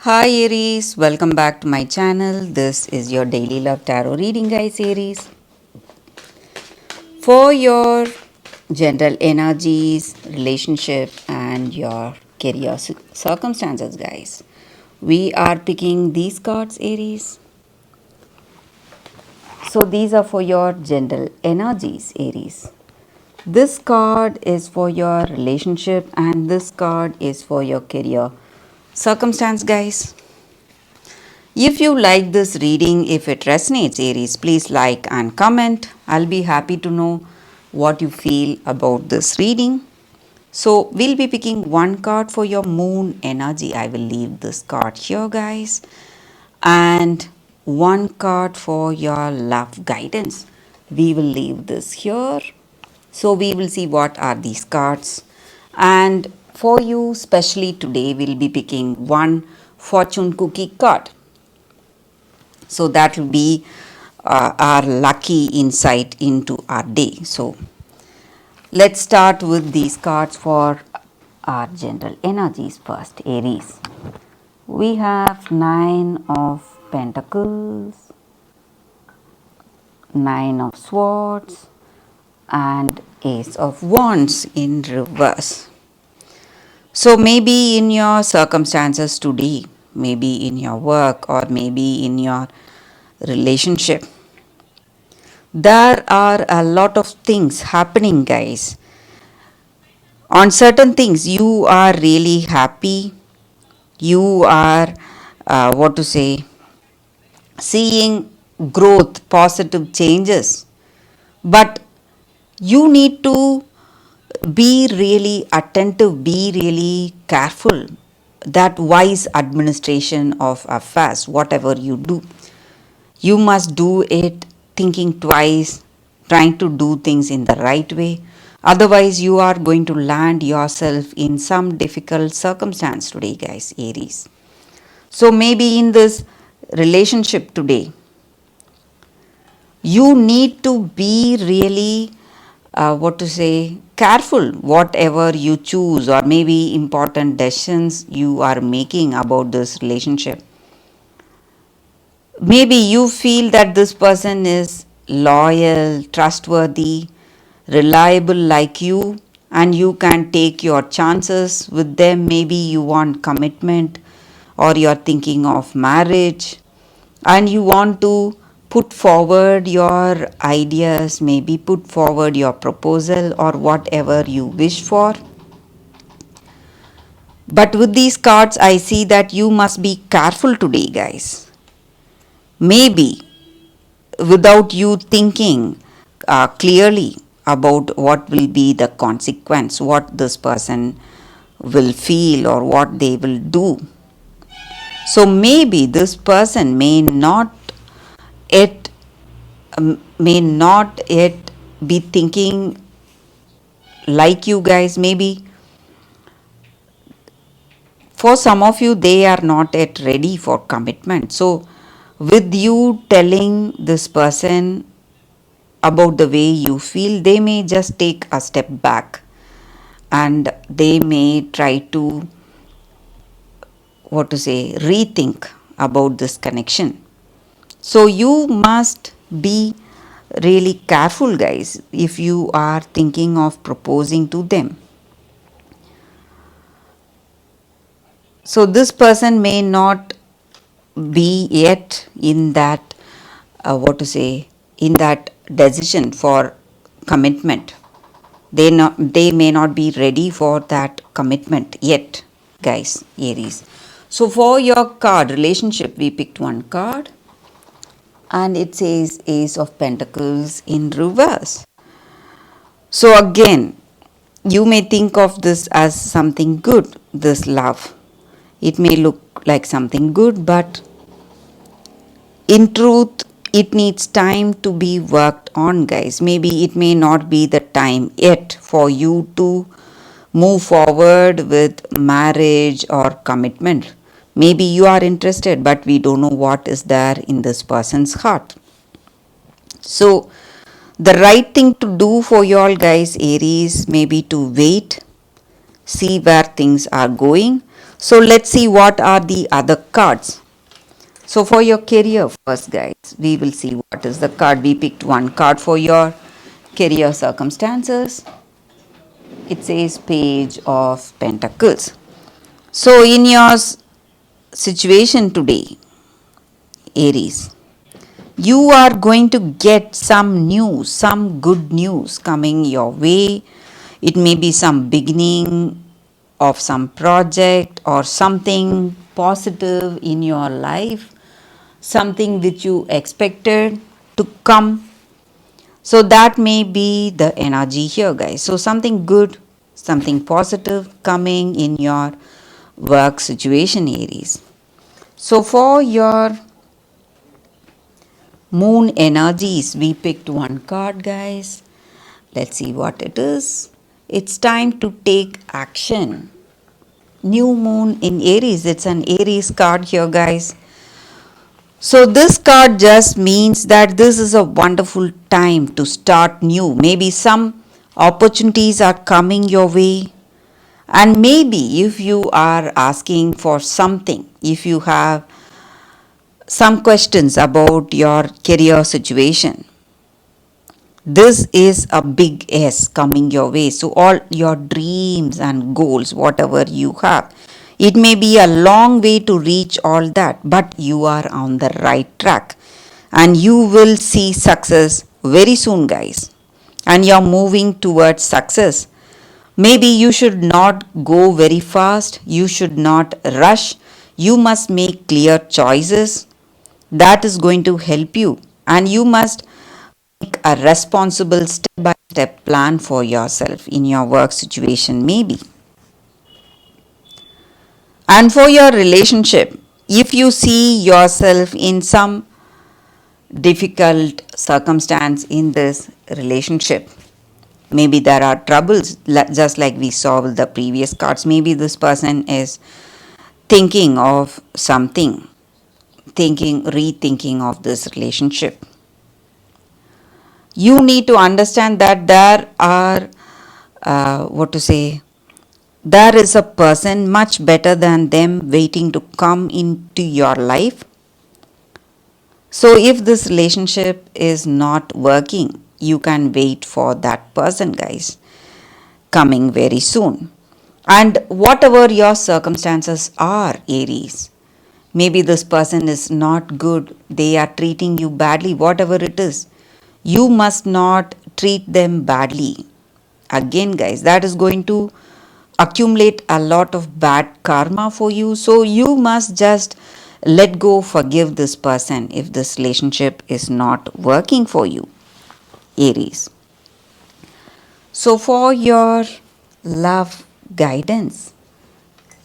Hi Aries, welcome back to my channel. This is your daily love tarot reading, guys. Aries, for your general energies, relationship, and your career circumstances, guys. We are picking these cards, Aries. So these are for your general energies, Aries. This card is for your relationship, and this card is for your career circumstance, guys. If you like this reading, if it resonates, Aries, please like and comment. I'll be happy to know what you feel about this reading. So, we'll be picking one card for your moon energy. I will leave this card here, guys. And one card for your love guidance. We will leave this here. So, we will see what are these cards. And for you, especially today, we'll be picking one fortune cookie card. So that will be our lucky insight into our day. So let's start with these cards for our general energies first. Aries, we have Nine of Pentacles, Nine of Swords, and Ace of Wands in reverse. So maybe in your circumstances today, maybe in your work, or maybe in your relationship, there are a lot of things happening, guys. On certain things you are really happy, you are what to say, seeing growth, positive changes, but you need to be really attentive, be really careful. That wise administration of affairs, whatever you do, you must do it thinking twice, trying to do things in the right way. Otherwise, you are going to land yourself in some difficult circumstance today, guys, Aries. So, maybe in this relationship today, you need to be really, what to say, careful whatever you choose, or maybe important decisions you are making about this relationship. Maybe you feel that this person is loyal, trustworthy, reliable like you, and you can take your chances with them. Maybe you want commitment, or you're thinking of marriage, and you want to put forward your ideas, maybe put forward your proposal or whatever you wish for. But with these cards, I see that you must be careful today, guys. Maybe without you thinking clearly about what will be the consequence, what this person will feel or what they will do. So maybe this person yet may not yet be thinking like you guys. Maybe for some of you they are not yet ready for commitment. So with you telling this person about the way you feel, they may just take a step back and they may try to, what to say, rethink about this connection. So you must be really careful, guys, if you are thinking of proposing to them. So this person may not be yet in that, what to say, in that decision for commitment. They may not be ready for that commitment yet, guys, Aries. So for your card relationship, we picked one card and it says Ace of Pentacles in reverse. So again, you may think of this as something good, this love. It may look like something good, but in truth, it needs time to be worked on, guys. Maybe it may not be the time yet for you to move forward with marriage or commitment. Maybe you are interested, but we don't know what is there in this person's heart. So, the right thing to do for you all, guys, Aries, maybe to wait, see where things are going. So let's see what are the other cards. So for your career first, guys, we will see what is the card. We picked one card for your career circumstances. It says Page of Pentacles. So in your situation today, Aries, you are going to get some news, some good news coming your way. It may be some beginning of some project or something positive in your life, something which you expected to come. So that may be the energy here, guys. So something good, something positive coming in your work situation, Aries. So for your moon energies, we picked one card, guys. Let's see what it is. It's time to take action. New moon in Aries. It's an Aries card here, guys. So this card just means that this is a wonderful time to start new. Maybe some opportunities are coming your way. And maybe if you are asking for something, if you have some questions about your career situation, this is a big S coming your way. So all your dreams and goals, whatever you have, it may be a long way to reach all that, but you are on the right track and you will see success very soon, guys. And you're moving towards success. Maybe you should not go very fast, you should not rush. You must make clear choices that is going to help you, and you must make a responsible step by step plan for yourself in your work situation, maybe. And for your relationship, if you see yourself in some difficult circumstance in this relationship, maybe there are troubles, just like we saw with the previous cards. Maybe this person is thinking of something, rethinking of this relationship. You need to understand that there are, there is a person much better than them waiting to come into your life. So if this relationship is not working, you can wait for that person, guys, coming very soon. And whatever your circumstances are, Aries, maybe this person is not good, they are treating you badly, whatever it is, you must not treat them badly. Again, guys, that is going to accumulate a lot of bad karma for you. So you must just let go, forgive this person if this relationship is not working for you, Aries. So for your love guidance,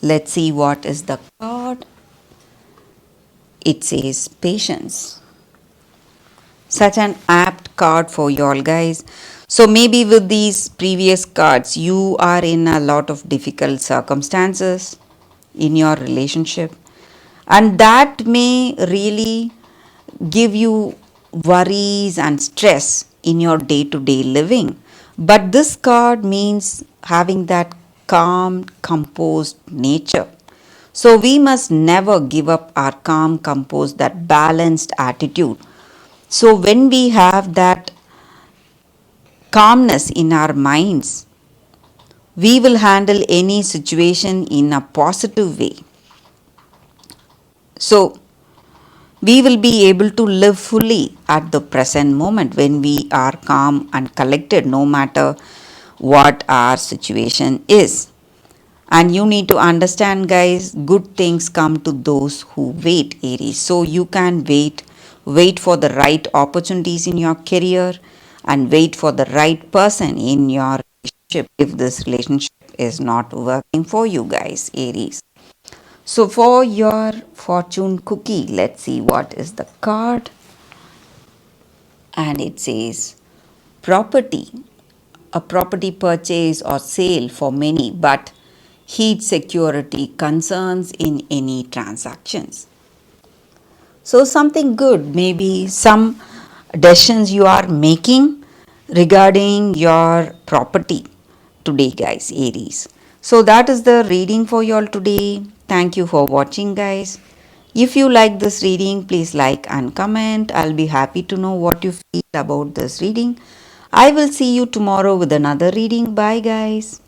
let's see what is the card. It says patience. Such an apt card for you all, guys. So maybe with these previous cards, you are in a lot of difficult circumstances in your relationship, and that may really give you worries and stress in your day to day living. But this card means having that calm, composed nature. So we must never give up our calm, composed, that balanced attitude. So when we have that calmness in our minds, we will handle any situation in a positive way. So we will be able to live fully at the present moment when we are calm and collected, no matter what our situation is. And you need to understand, guys, good things come to those who wait, Aries. So you can wait for the right opportunities in your career and wait for the right person in your relationship if this relationship is not working for you, guys, Aries. So for your fortune cookie, let's see what is the card. And it says property, a property purchase or sale for many, but heed security concerns in any transactions. So something good, maybe some decisions you are making regarding your property today, guys, Aries. So that is the reading for you all today. Thank you for watching, guys. If you like this reading, please like and comment. I'll be happy to know what you feel about this reading. I will see you tomorrow with another reading. Bye, guys.